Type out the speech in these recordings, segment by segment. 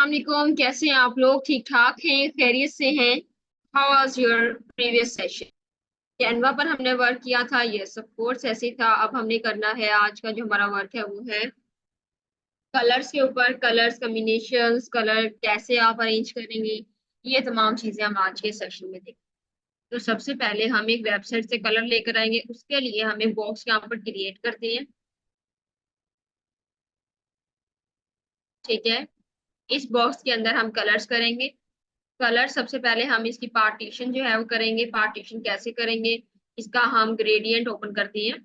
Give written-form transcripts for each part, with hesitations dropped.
वालेकुम। कैसे हैं आप लोग? ठीक ठाक हैं? खैरियत से हैं? How was your previous session? Canva पर हमने वर्क किया था। यस ऑफ कोर्स ऐसे ही था। अब हमने करना है, आज का जो हमारा वर्क है वो है कलर्स के ऊपर। कलर्स कॉम्बिनेशंस, कलर कैसे आप अरेंज करेंगे, ये तमाम चीजें हम आज के सेशन में देखेंगे। तो सबसे पहले हम एक वेबसाइट से कलर लेकर आएंगे। उसके लिए हम एक बॉक्स यहाँ पर क्रिएट करते हैं। ठीक है, इस बॉक्स के अंदर हम कलर्स करेंगे। कलर सबसे पहले हम इसकी पार्टीशन जो है वो करेंगे। पार्टीशन कैसे करेंगे? इसका हम ग्रेडियंट ओपन करते हैं।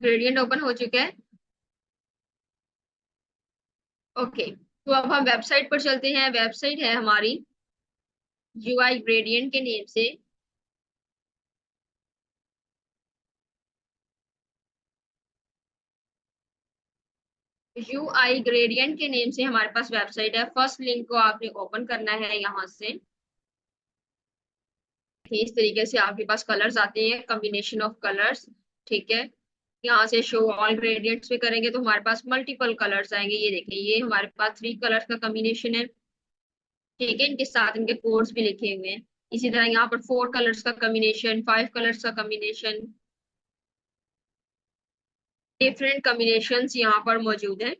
ग्रेडियंट ओपन हो चुका है। ओके, तो अब हम वेबसाइट पर चलते हैं। वेबसाइट है हमारी यूआई ग्रेडियंट के नेम से। यूआई ग्रेडियंट के नेम से हमारे पास वेबसाइट है। फर्स्ट लिंक को आपने ओपन करना है यहाँ से। इस तरीके से आपके पास कलर्स आते हैं, कॉम्बिनेशन ऑफ कलर्स। ठीक है, यहाँ से शो ऑल ग्रेडियंट्स पे करेंगे तो हमारे पास मल्टीपल कलर्स आएंगे। ये देखिए, ये हमारे पास 3 कलर्स का कॉम्बिनेशन है। ठीक है, इनके साथ इनके कोड्स भी लिखे हुए हैं। इसी तरह यहाँ पर 4 कलर्स का कॉम्बिनेशन, 5 कलर्स का कॉम्बिनेशन, डिफरेंट कॉम्बिनेशंस यहाँ पर मौजूद हैं।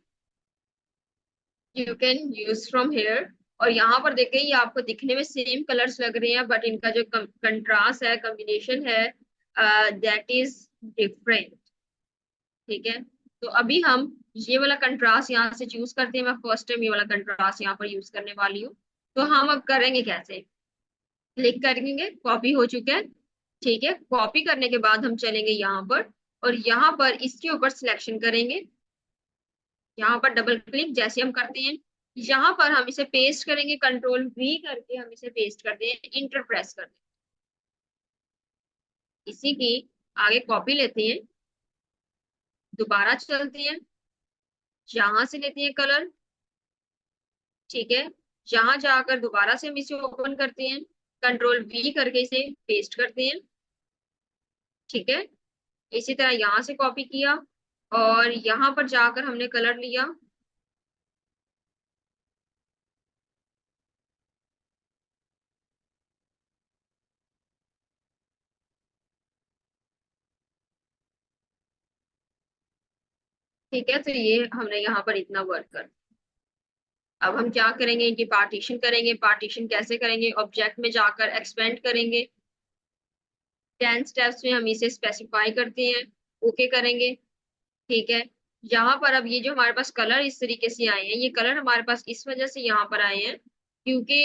You can use from here. और यहाँ पर देखें, ये आपको दिखने में सेम कलर्स लग रहे हैं, बट इनका जो कंट्रास्ट है, कॉम्बिनेशन है, दैट इज डिफरेंट। ठीक है, तो अभी हम ये वाला कंट्रास्ट यहाँ से चूज करते हैं। मैं फर्स्ट टाइम ये वाला कंट्रास्ट यहाँ पर यूज करने वाली हूँ। तो हम अब करेंगे कैसे? क्लिक करेंगे, कॉपी हो चुका है। ठीक है, कॉपी करने के बाद हम चलेंगे यहाँ पर, और यहाँ पर इसके ऊपर सिलेक्शन करेंगे। यहाँ पर डबल क्लिक जैसे हम करते हैं, यहाँ पर हम इसे पेस्ट करेंगे। कंट्रोल V करके हम इसे पेस्ट करते हैं, इंटर प्रेस करते हैं। इसी की आगे कॉपी लेते हैं, दोबारा चलते हैं, यहाँ से लेते हैं कलर। ठीक है, यहाँ जाकर दोबारा से हम इसे ओपन करते हैं, कंट्रोल V करके इसे पेस्ट करते हैं। ठीक है, इसी तरह यहाँ से कॉपी किया और यहाँ पर जाकर हमने कलर लिया। ठीक है, तो ये हमने यहाँ पर इतना वर्क कर। अब हम क्या करेंगे, इनकी पार्टीशन करेंगे। पार्टीशन कैसे करेंगे? ऑब्जेक्ट में जाकर एक्सपेंड करेंगे। 10 स्टेप्स में हम इसे स्पेसिफाई करते हैं, ओके करेंगे। ठीक है, यहाँ पर अब ये जो हमारे पास कलर इस तरीके से आए हैं, ये कलर हमारे पास इस वजह से यहाँ पर आए हैं क्योंकि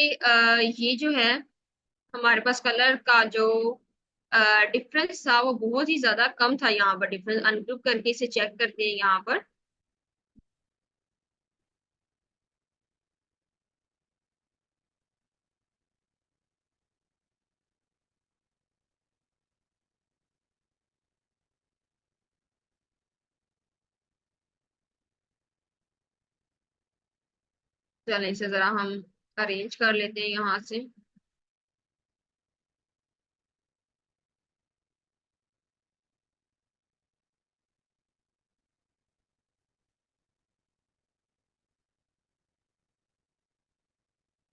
ये जो है हमारे पास कलर का जो डिफरेंस था वो बहुत ही ज्यादा कम था। यहाँ पर डिफरेंस अनग्रुप करके इसे चेक करते हैं यहाँ पर। चलें, इसे जरा हम अरेंज कर लेते हैं यहाँ से।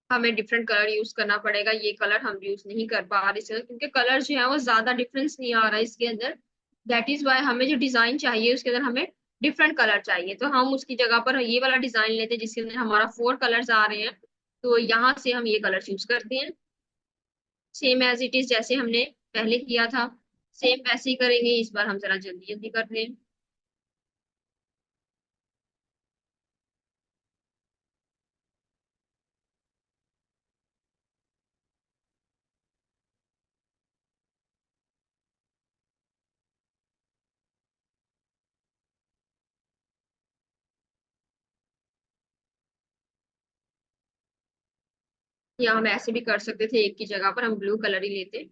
हमें डिफरेंट कलर यूज करना पड़ेगा। ये कलर हम यूज नहीं कर पा रहे इसके अंदर, क्योंकि कलर जो है वो ज्यादा डिफरेंस नहीं आ रहा है इसके अंदर। दैट इज वाई हमें जो डिजाइन चाहिए उसके अंदर हमें डिफरेंट कलर चाहिए। तो हम उसकी जगह पर ये वाला डिजाइन लेते हैं जिसके अंदर हमारा 4 कलर्स आ रहे हैं। तो यहाँ से हम ये कलर चूज करते हैं, सेम एज इट इज जैसे हमने पहले किया था। सेम वैसे ही करेंगे, इस बार हम जरा जल्दी जल्दी कर रहे हैं। या हम ऐसे भी कर सकते थे, एक की जगह पर हम ब्लू कलर ही लेते।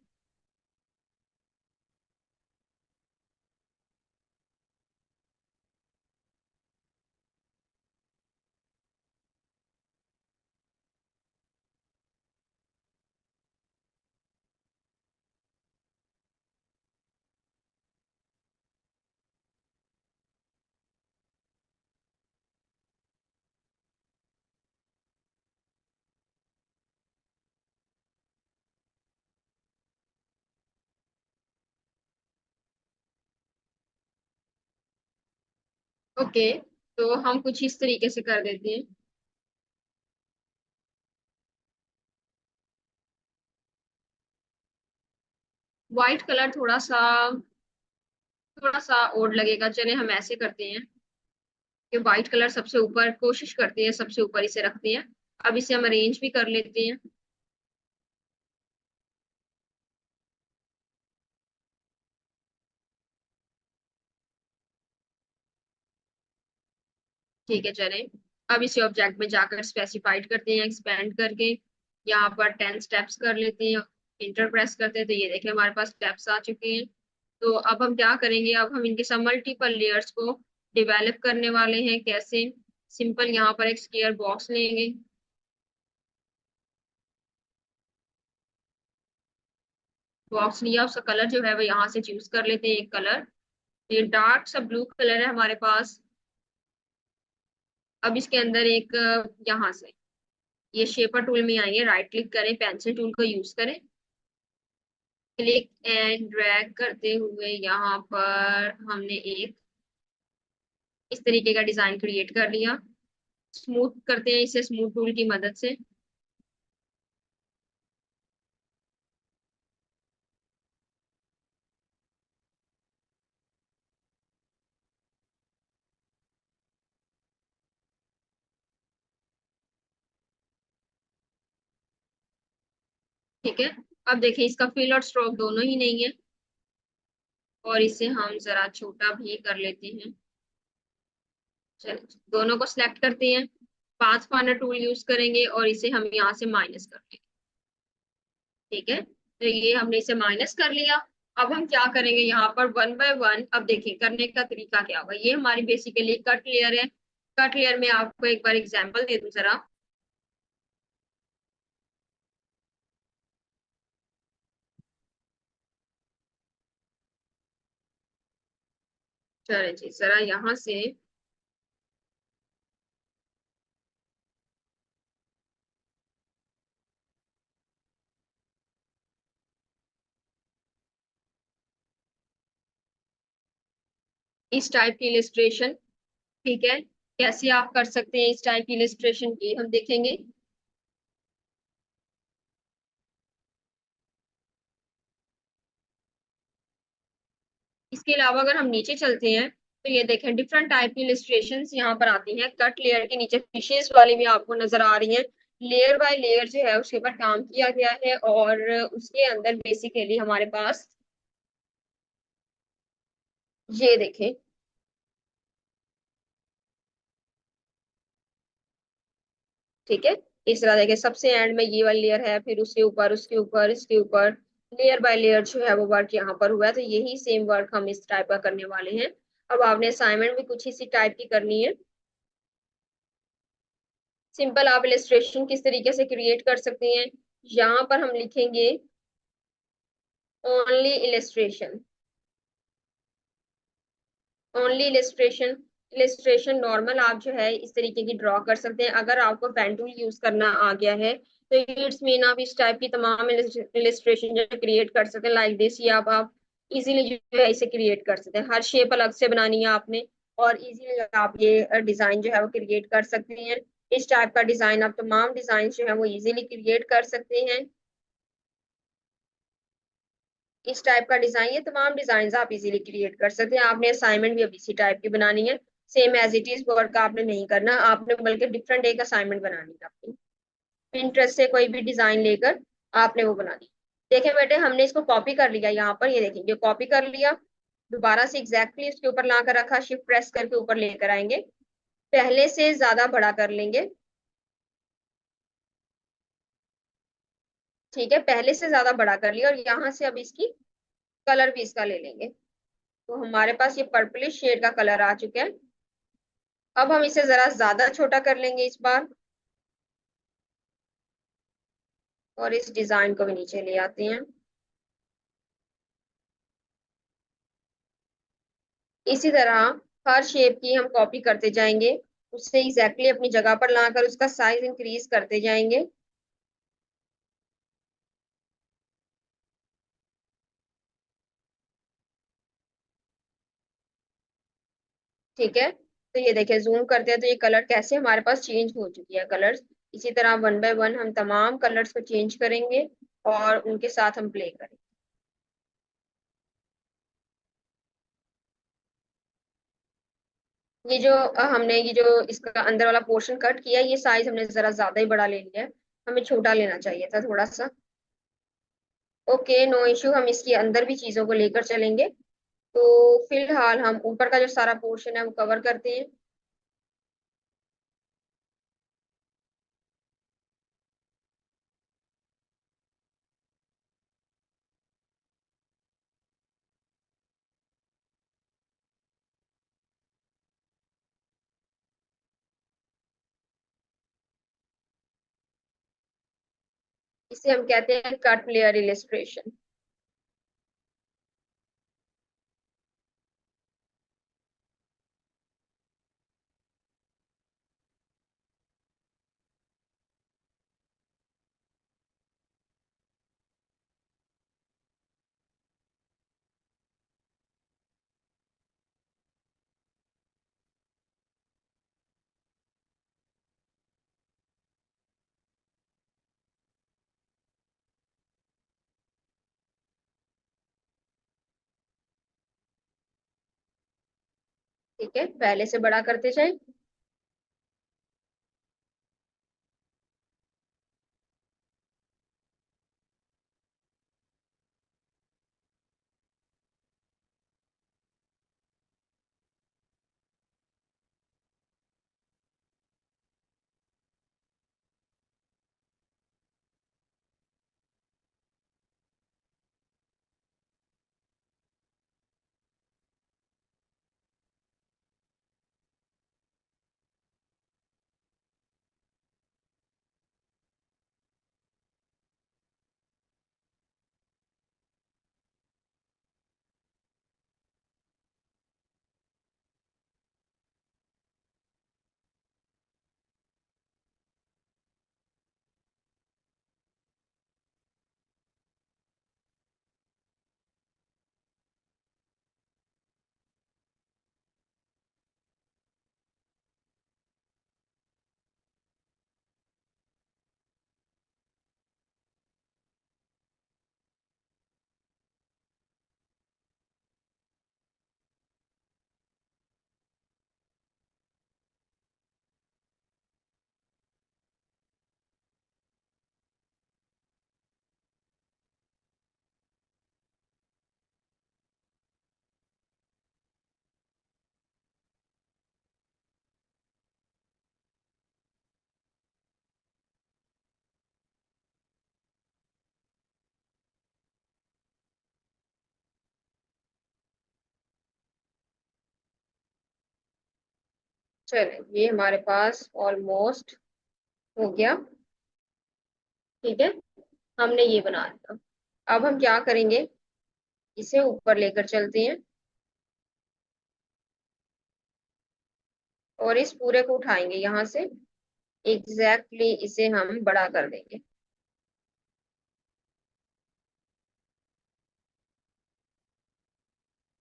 ओके, तो हम कुछ इस तरीके से कर देते हैं। व्हाइट कलर थोड़ा सा ओड लगेगा, चले हम ऐसे करते हैं कि व्हाइट कलर सबसे ऊपर, कोशिश करते हैं सबसे ऊपर इसे रखते हैं। अब इसे हम अरेंज भी कर लेते हैं। ठीक है, चले अब इसे ऑब्जेक्ट में जाकर स्पेसिफाइड करते हैं एक्सपेंड करके। यहाँ पर 10 स्टेप्स कर लेते हैं, इंटर प्रेस करते हैं, तो ये देखें हमारे पास स्टेप्स आ चुके हैं। तो अब हम क्या करेंगे, अब हम इनके सब मल्टीपल लेयर्स को डेवेलप करने वाले हैं। कैसे? सिंपल, यहाँ पर एक स्क्वायर बॉक्स लेंगे। बॉक्स लिया, उसका कलर जो है वो यहाँ से चूज कर लेते हैं एक कलर। ये डार्क सा ब्लू कलर है हमारे पास। अब इसके अंदर एक यहाँ से ये शेपर टूल में आइए, राइट क्लिक करें, पेंसिल टूल को यूज करें। क्लिक एंड ड्रैग करते हुए यहाँ पर हमने एक इस तरीके का डिजाइन क्रिएट कर लिया। स्मूथ करते हैं इसे स्मूथ टूल की मदद से। ठीक है, अब देखिए इसका फिल और स्ट्रोक दोनों ही नहीं है, और इसे हम जरा छोटा भी कर लेते हैं। चलिए दोनों को सिलेक्ट करते हैं, पाथ फाइंडर टूल यूज करेंगे और इसे हम यहाँ से माइनस कर लेंगे। ठीक है, तो ये हमने इसे माइनस कर लिया। अब हम क्या करेंगे, यहाँ पर वन बाय वन, अब देखिए करने का तरीका क्या होगा। ये हमारी बेसिकली कट लेयर है। कट लेयर में आपको एक बार एग्जांपल दे दूं जरा। चलिए जी, जरा यहाँ से इस टाइप की इलिस्ट्रेशन, ठीक है, कैसे आप कर सकते हैं इस टाइप की इलिस्ट्रेशन की हम देखेंगे। इसके अलावा अगर हम नीचे चलते हैं, तो ये देखें डिफरेंट टाइप की इलिस्ट्रेशंस यहाँ पर आती हैं। कट लेयर के नीचे फिशेस वाली भी आपको नजर आ रही हैं। लेयर बाय लेयर जो है उसके ऊपर काम किया गया है, और उसके अंदर बेसिकली हमारे पास ये देखें। ठीक है, इस तरह देखें, सबसे एंड में ये वाली लेयर है, फिर उसके ऊपर उसके ऊपर इसके ऊपर लेयर बाय लेयर जो है वो वर्क यहाँ पर हुआ है। तो यही सेम वर्क हम इस टाइप का करने वाले हैं। अब आपने असाइनमेंट भी कुछ इसी टाइप की करनी है। सिंपल आप इलिस्ट्रेशन किस तरीके से क्रिएट कर सकते हैं, यहाँ पर हम लिखेंगे only illustration. Only illustration, illustration normal आप जो है इस तरीके की ड्रॉ कर सकते हैं। अगर आपको पेन टूल यूज करना आ गया है तो इट्स मीन आप इस टाइप की तमाम इलिस्ट्रेशन जो क्रिएट कर सकते हैं लाइक दिस। ये आप इजीली जो है इसे क्रिएट कर सकते हैं। हर शेप अलग से बनानी है आपने, और इजीली आप ये डिजाइन जो है वो क्रिएट कर सकते हैं। इस टाइप का डिजाइन आप तमाम डिजाइन जो है वो इजीली क्रिएट कर सकते हैं। इस टाइप का डिजाइन, ये तमाम डिजाइन आप इजीली क्रिएट कर सकते हैं। आपने असाइनमेंट भी अब इसी टाइप की बनानी है। Same as it is work आपने नहीं करना, आपने बल्कि डिफरेंट एक असाइनमेंट बनानी है अपनी। Pinterest से कोई भी डिजाइन लेकर आपने वो बनानी। देखें बेटे, हमने इसको कॉपी कर लिया, यहाँ पर ये देखेंगे कॉपी कर लिया। दोबारा से एग्जैक्टली उसके ऊपर ला कर रखा, शिफ्ट प्रेस करके ऊपर लेकर आएंगे, पहले से ज्यादा बड़ा कर लेंगे। ठीक है, पहले से ज्यादा बड़ा कर लिया, और यहाँ से अब इसकी कलर भी इसका ले लेंगे। तो हमारे पास ये पर्पलिश शेड का कलर आ चुका है। अब हम इसे जरा ज्यादा छोटा कर लेंगे इस बार, और इस डिजाइन को भी नीचे ले आते हैं। इसी तरह हर शेप की हम कॉपी करते जाएंगे, उससे एग्जैक्टली अपनी जगह पर लाकर उसका साइज इंक्रीज करते जाएंगे। ठीक है, तो ये देखिए जूम करते हैं तो ये कलर कैसे हमारे पास चेंज हो चुकी है कलर्स। इसी तरह वन बाय वन हम तमाम कलर्स को चेंज करेंगे और उनके साथ हम प्ले करेंगे। ये जो हमने ये जो इसका अंदर वाला पोर्शन कट किया है, ये साइज हमने जरा ज्यादा ही बड़ा ले लिया है, हमें छोटा लेना चाहिए था थोड़ा सा। ओके, नो इश्यू, हम इसके अंदर भी चीजों को लेकर चलेंगे। तो फिलहाल हम ऊपर का जो सारा पोर्शन है वो कवर करते हैं। इसे हम कहते हैं कट लेयर इलिस्ट्रेशन। ठीक है, पहले से बड़ा करते जाए। चले, ये हमारे पास ऑलमोस्ट हो गया। ठीक है, हमने ये बना लिया। अब हम क्या करेंगे, इसे ऊपर लेकर चलते हैं और इस पूरे को उठाएंगे यहाँ से। एग्जैक्टली इसे हम बड़ा कर देंगे।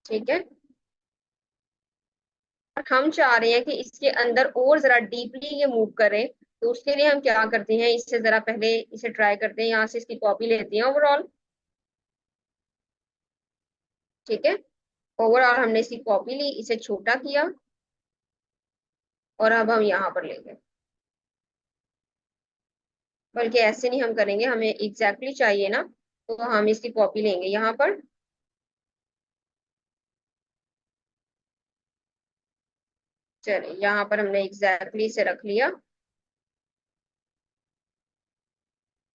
ठीक है, और हम चाह रहे हैं कि इसके अंदर और जरा डीपली ये मूव करे। तो उसके लिए हम क्या करते हैं, इससे जरा पहले इसे ट्राई करते हैं, यहाँ से इसकी कॉपी लेते हैं ओवरऑल। ठीक है, ओवरऑल हमने इसकी कॉपी ली, इसे छोटा किया और अब हम यहाँ पर लेंगे। बल्कि ऐसे नहीं हम करेंगे, हमें एग्जैक्टली चाहिए ना, तो हम इसकी कॉपी लेंगे यहाँ पर। चलिए, यहाँ पर हमने एग्जैक्टली इसे रख लिया।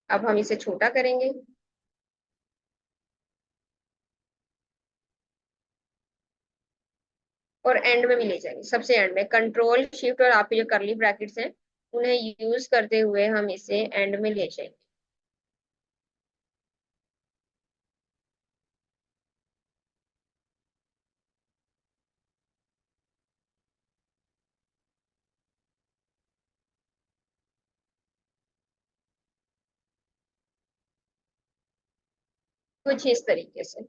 अब हम इसे छोटा करेंगे और एंड में भी ले जाएंगे, सबसे एंड में कंट्रोल शिफ्ट और आपके जो करली ब्रैकेट्स हैं उन्हें यूज करते हुए हम इसे एंड में ले जाएंगे। कुछ इस तरीके से।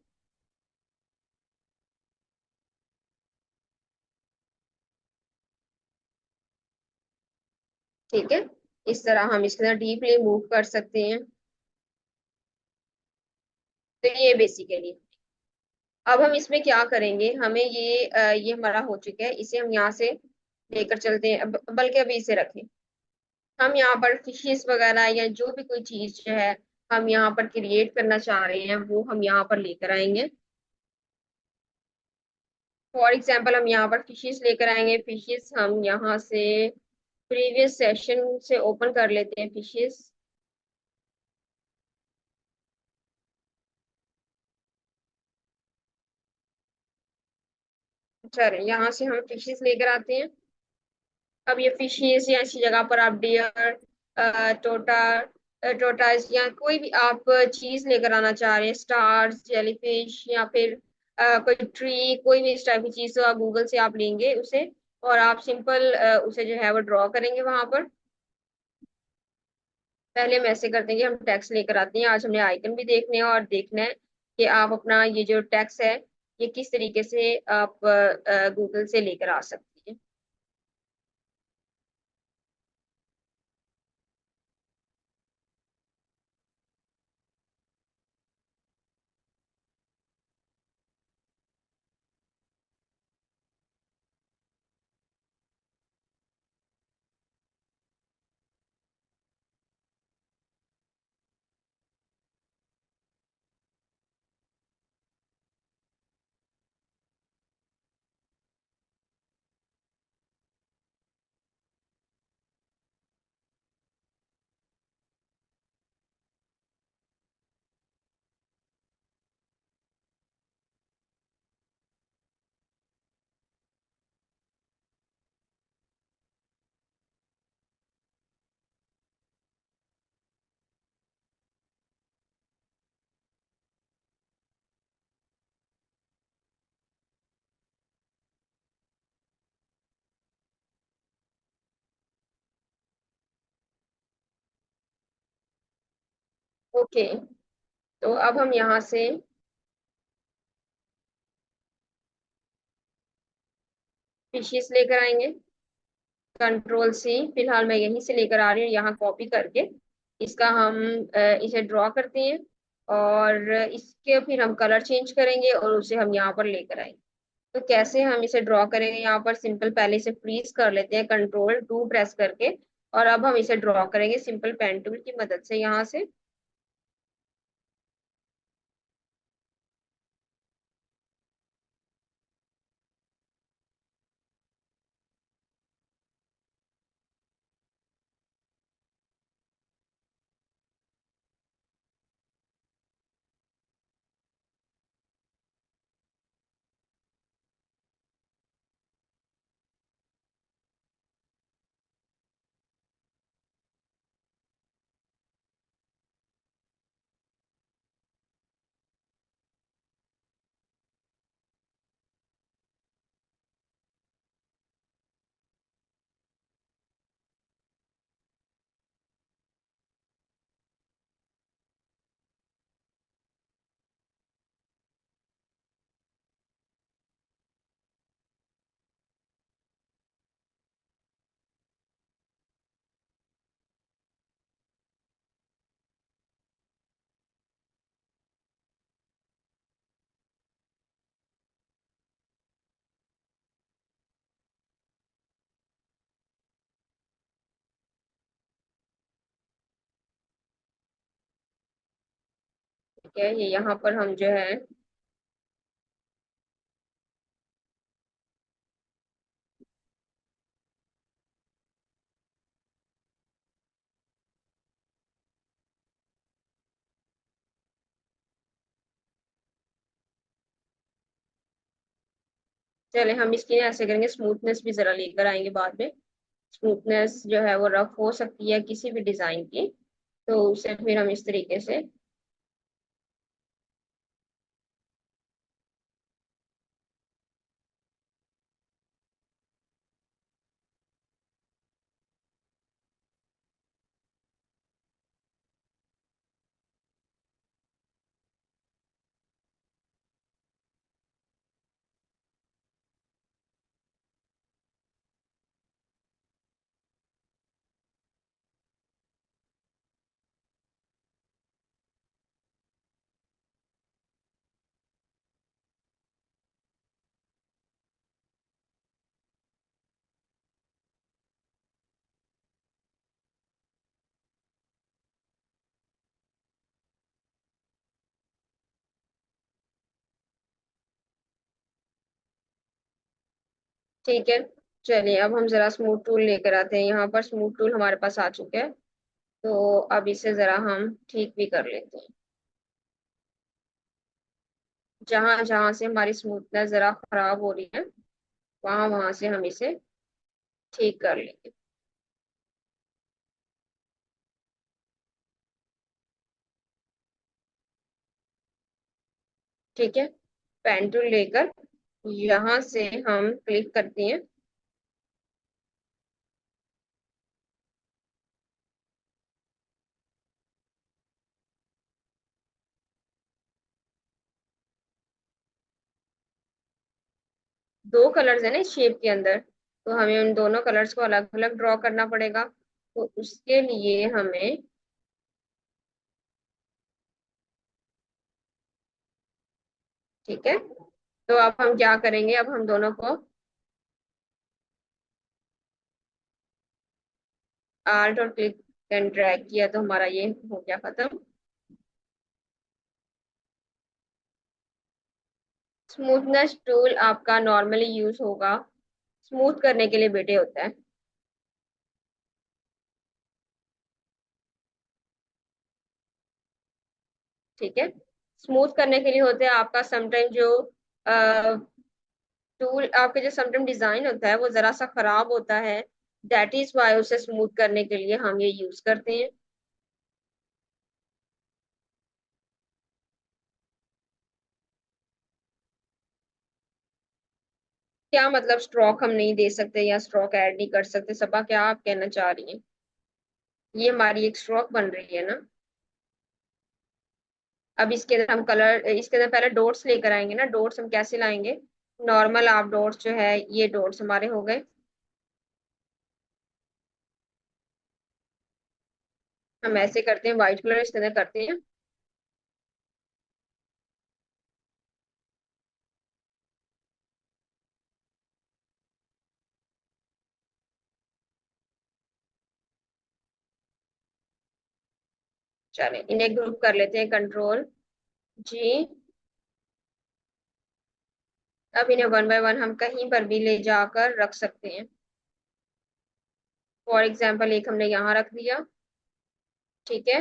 ठीक है, इस तरह हम इसके अंदर डीपली मूव कर सकते हैं। तो ये बेसिकली, अब हम इसमें क्या करेंगे, हमें ये हमारा हो चुका है, इसे हम यहाँ से लेकर चलते हैं। बल्कि अभी इसे रखें, हम यहाँ पर फिशेस वगैरह या जो भी कोई चीज जो है हम यहाँ पर क्रिएट करना चाह रहे हैं वो हम यहाँ पर लेकर आएंगे। फॉर एग्जाम्पल हम यहाँ पर फिशेस लेकर आएंगे। फिशेस हम यहाँ से प्रीवियस सेशन से ओपन कर लेते हैं फिशेस। चलिए यहाँ से हम फिशेस लेकर आते हैं। अब ये फिशेस या ऐसी जगह पर आप डियर, टोटा, टोटाइज या कोई भी आप चीज लेकर आना चाह रहे हैं, स्टार्स, जेलीफिश या फिर कोई ट्री, कोई भी इस टाइप की चीज, तो आप गूगल से आप लेंगे उसे और आप सिंपल उसे जो है वो ड्रॉ करेंगे वहां पर। पहले हम ऐसे करते हैं कि हम टेक्स्ट लेकर आते हैं। आज हमने आइकन भी देखने हैं और देखना है कि आप अपना ये जो टेक्स्ट है ये किस तरीके से आप गूगल से लेकर आ सकते हैं। ओके, तो अब हम यहाँ से फिशेस लेकर आएंगे। कंट्रोल सी, फिलहाल मैं यहीं से लेकर आ रही हूँ यहाँ कॉपी करके। इसका हम इसे ड्रॉ करते हैं और इसके फिर हम कलर चेंज करेंगे और उसे हम यहाँ पर लेकर आएंगे। तो कैसे हम इसे ड्रॉ करेंगे, यहाँ पर सिंपल पहले इसे फ्रीज कर लेते हैं कंट्रोल टू प्रेस करके। और अब हम इसे ड्रॉ करेंगे सिंपल पेन टूल की मदद से यहाँ से। ठीक है, ये यहाँ पर हम जो है, चले हम इसकी ना ऐसे करेंगे, स्मूथनेस भी जरा लेकर आएंगे बाद में। स्मूथनेस जो है वो रफ हो सकती है किसी भी डिजाइन की, तो उसे फिर हम इस तरीके से। ठीक है, चलिए अब हम जरा स्मूथ टूल लेकर आते हैं। यहाँ पर स्मूथ टूल हमारे पास आ चुके हैं, तो अब इसे जरा हम ठीक भी कर लेते हैं। जहां जहां से हमारी स्मूथनेस जरा खराब हो रही है, वहां वहां से हम इसे ठीक कर लेंगे। ठीक है, पेन टूल लेकर यहाँ से हम क्लिक करते हैं। दो कलर्स है ना इस शेप के अंदर, तो हमें उन दोनों कलर्स को अलग अलग ड्रॉ करना पड़ेगा। तो उसके लिए हमें, ठीक है, तो अब हम क्या करेंगे, अब हम दोनों को आल्ट और क्लिक एंड ड्रैग किया तो हमारा ये हो गया खत्म। स्मूथनेस टूल आपका नॉर्मली यूज होगा स्मूथ करने के लिए बेटे होता है। ठीक है, स्मूथ करने के लिए होते हैं आपका समटाइम जो टूल आपके जो समटाइम डिजाइन होता है वो जरा सा खराब होता है, दैट इज वाई उसे स्मूथ करने के लिए हम ये यूज करते हैं। क्या मतलब स्ट्रोक हम नहीं दे सकते या स्ट्रोक ऐड नहीं कर सकते, सबा क्या आप कहना चाह रही हैं? ये हमारी एक स्ट्रोक बन रही है ना। अब इसके अंदर हम कलर, इसके अंदर पहले डॉट्स लेकर आएंगे ना। डॉट्स हम कैसे लाएंगे, नॉर्मल आप डॉट्स जो है, ये डॉट्स हमारे हो गए। हम ऐसे करते हैं, व्हाइट कलर इसके अंदर करते हैं। चले इन्हें ग्रुप कर लेते हैं, कंट्रोल जी। अब इन्हें वन बाय वन हम कहीं पर भी ले जाकर रख सकते हैं। फॉर एग्जाम्पल एक हमने यहाँ रख दिया। ठीक है,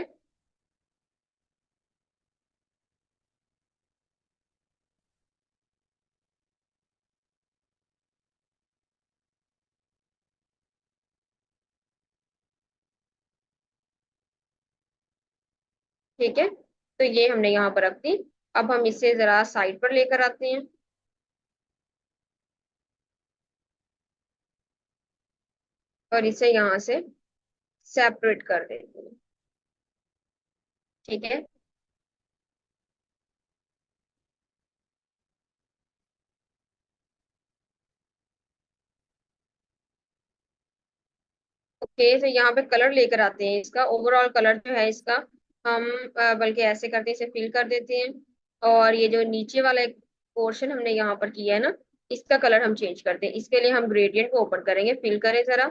ठीक है, तो ये हमने यहाँ पर रख दी। अब हम इसे जरा साइड पर लेकर आते हैं और इसे यहाँ से सेपरेट कर देते हैं। ठीक है, ओके, तो यहाँ पे कलर लेकर आते हैं। इसका ओवरऑल कलर जो है इसका, हम बल्कि ऐसे करते हैं, इसे फिल कर देते हैं। और ये जो नीचे वाला एक पोर्शन हमने यहाँ पर किया है ना, इसका कलर हम चेंज करते हैं। इसके लिए हम ग्रेडियंट को ओपन करेंगे, फिल करें जरा,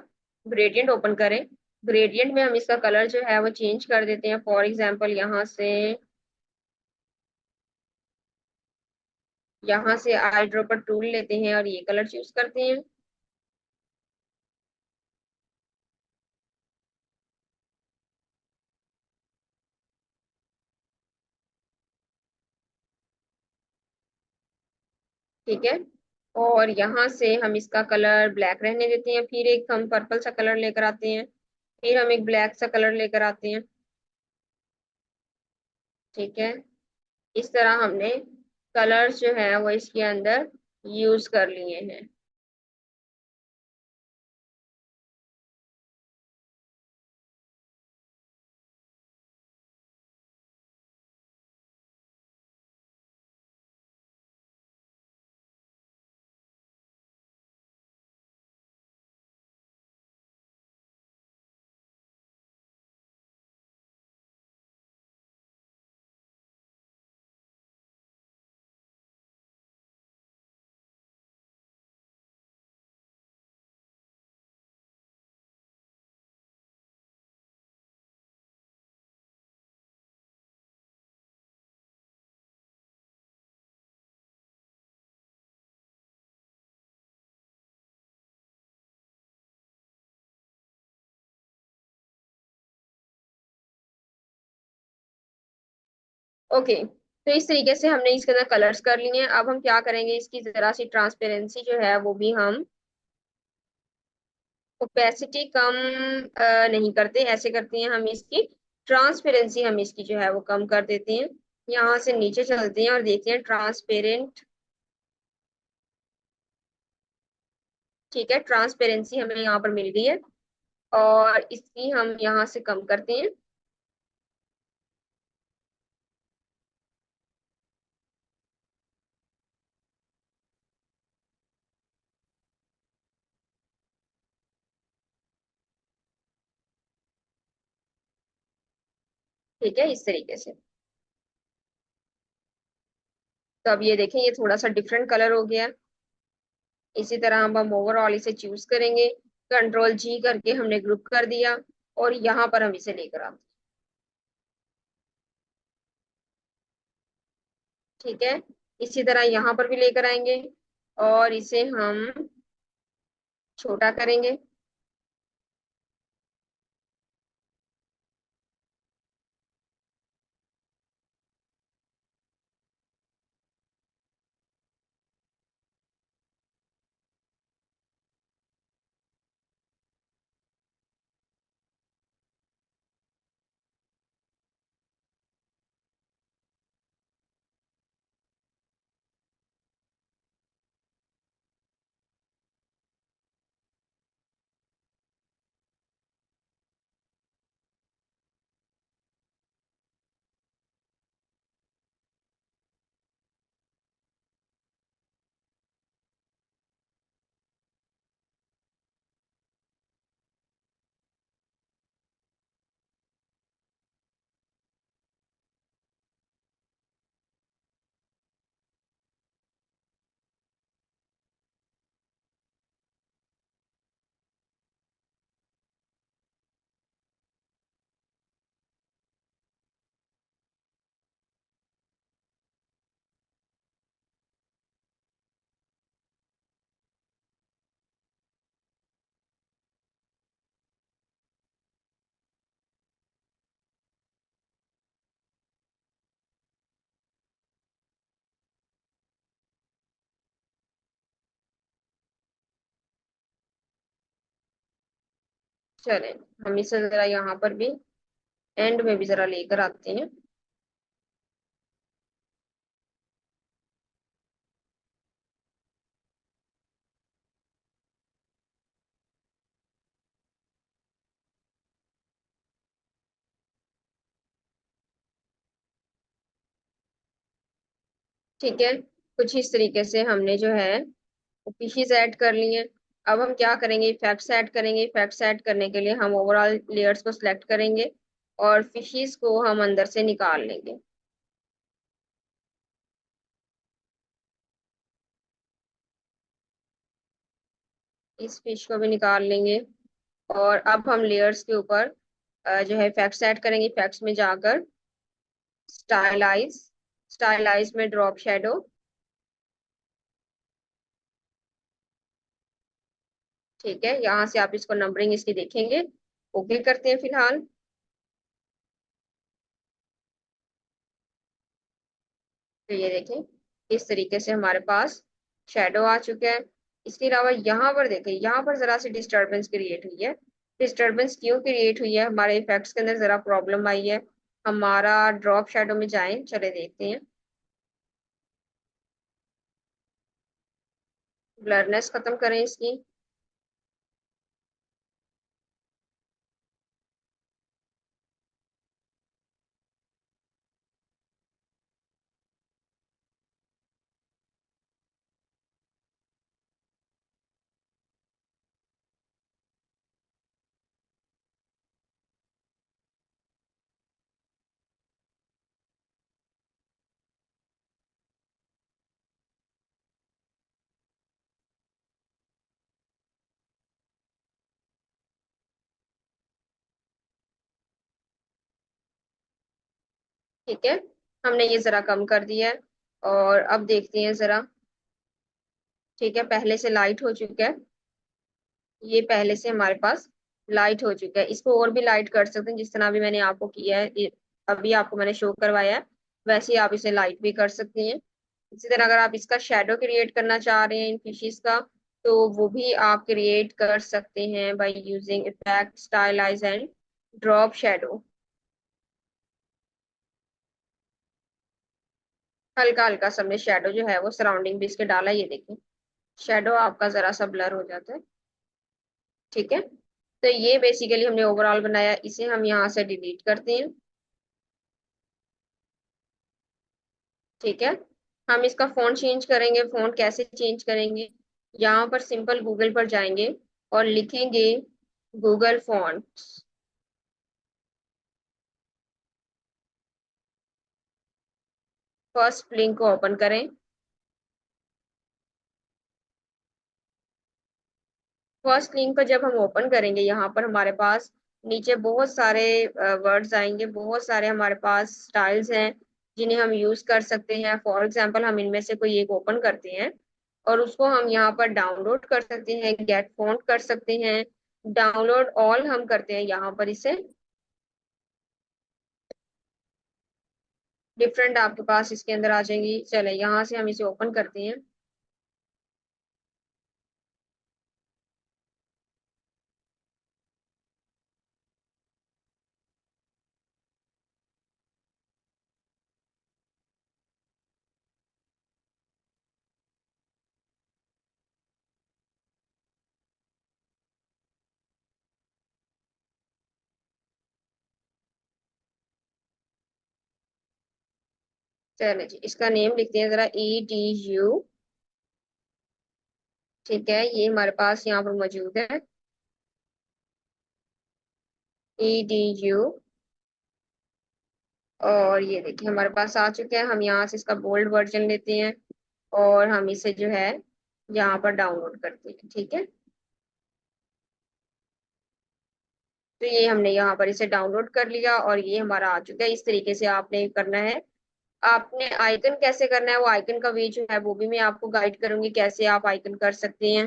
ग्रेडियंट ओपन करें। ग्रेडियंट में हम इसका कलर जो है वो चेंज कर देते हैं। फॉर एग्जाम्पल यहाँ से आई ड्रॉपर टूल लेते हैं और ये कलर चूज करते हैं। ठीक है, और यहाँ से हम इसका कलर ब्लैक रहने देते हैं। फिर एक हम पर्पल सा कलर लेकर आते हैं। फिर हम एक ब्लैक सा कलर लेकर आते हैं। ठीक है, इस तरह हमने कलर्स जो है वो इसके अंदर यूज कर लिए हैं। ओके, तो इस तरीके से हमने इसके अंदर कलर्स कर लिए हैं। अब हम क्या करेंगे, इसकी जरा सी ट्रांसपेरेंसी जो है वो भी हम, ओपेसिटी कम नहीं करते, ऐसे करते हैं हम इसकी ट्रांसपेरेंसी, हम इसकी जो है वो कम कर देते हैं। यहाँ से नीचे चलते हैं और देखते हैं ट्रांसपेरेंट। ठीक है, ट्रांसपेरेंसी हमें यहाँ पर मिल गई है, और इसकी हम यहाँ से कम करते हैं। ठीक है, इस तरीके से। तो अब ये देखें, ये थोड़ा सा डिफरेंट कलर हो गया है। इसी तरह हम ओवरऑल इसे चूज करेंगे, कंट्रोल जी करके हमने ग्रुप कर दिया, और यहाँ पर हम इसे लेकर आते हैं। ठीक है, इसी तरह यहाँ पर भी लेकर आएंगे, और इसे हम छोटा करेंगे। चलें, हम इसे जरा यहाँ पर भी एंड में भी जरा लेकर आते हैं। ठीक है, कुछ इस तरीके से हमने जो है फिशेस ऐड कर ली हैं। अब हम क्या करेंगे, इफेक्ट्स ऐड करेंगे। इफेक्ट्स ऐड करने के लिए हम ओवरऑल लेयर्स को सिलेक्ट करेंगे, और फिशेस को हम अंदर से निकाल लेंगे। इस फिश को भी निकाल लेंगे, और अब हम लेयर्स के ऊपर जो है इफेक्ट्स ऐड करेंगे। इफेक्ट्स में जाकर स्टाइलाइज, स्टाइलाइज में ड्रॉप शेडो। ठीक है, यहाँ से आप इसको नंबरिंग इसकी देखेंगे। ओके करते हैं फिलहाल। तो ये देखें, इस तरीके से हमारे पास शेडो आ चुका है। इसके अलावा यहाँ पर देखें, यहाँ पर जरा सी डिस्टरबेंस क्रिएट हुई है। डिस्टरबेंस क्यों क्रिएट हुई है, हमारे इफेक्ट्स के अंदर जरा प्रॉब्लम आई है। हमारा ड्रॉप शेडो में जाएं, चले देखते हैं। ब्लरनेस खत्म करें इसकी। ठीक है, हमने ये जरा कम कर दिया है, और अब देखते हैं जरा। ठीक है, पहले से लाइट हो चुका है। ये पहले से हमारे पास लाइट हो चुका है। इसको और भी लाइट कर सकते हैं, जिस तरह अभी मैंने आपको किया है, अभी आपको मैंने शो करवाया है, वैसे ही आप इसे लाइट भी कर सकती हैं। इसी तरह अगर आप इसका शेडो क्रिएट करना चाह रहे हैं इन फिशेस का, तो वो भी आप क्रिएट कर सकते हैं by using effect stylise and drop shadow. हल्का हल्का सा हमने शेडो जो है वो सराउंडिंग भी इसके डाला, ये देखिए शेडो आपका जरा सा ब्लर हो जाता है। ठीक है, तो ये बेसिकली हमने ओवरऑल बनाया, इसे हम यहाँ से डिलीट करते हैं। ठीक है, हम इसका फॉन्ट चेंज करेंगे। फॉन्ट कैसे चेंज करेंगे? यहाँ पर सिंपल गूगल पर जाएंगे और लिखेंगे गूगल फॉन्ट। फर्स्ट लिंक को ओपन करें। फर्स्ट लिंक पर जब हम ओपन करेंगे, यहाँ पर हमारे पास नीचे बहुत सारे वर्ड्स आएंगे, बहुत सारे हमारे पास स्टाइल्स हैं जिन्हें हम यूज कर सकते हैं। फॉर एग्जांपल हम इनमें से कोई एक ओपन करते हैं और उसको हम यहाँ पर डाउनलोड कर सकते हैं, गेट फॉन्ट कर सकते हैं, डाउनलोड ऑल हम करते हैं यहाँ पर इसे। डिफरेंट आपके पास इसके अंदर आ जाएंगी। चले यहाँ से हम इसे ओपन करते हैं। चले जी, इसका नेम लिखते हैं जरा, EDU। ठीक है, ये हमारे पास यहाँ पर मौजूद है, EDU। और ये देखिए हमारे पास आ चुके हैं। हम यहाँ से इसका बोल्ड वर्जन लेते हैं और हम इसे जो है यहाँ पर डाउनलोड करते हैं। ठीक है, तो ये हमने यहाँ पर इसे डाउनलोड कर लिया और ये हमारा आ चुका है। इस तरीके से आपने करना है। आपने आइकन कैसे करना है, वो आइकन का वे जो है वो भी मैं आपको गाइड करूंगी कैसे आप आइकन कर सकते हैं।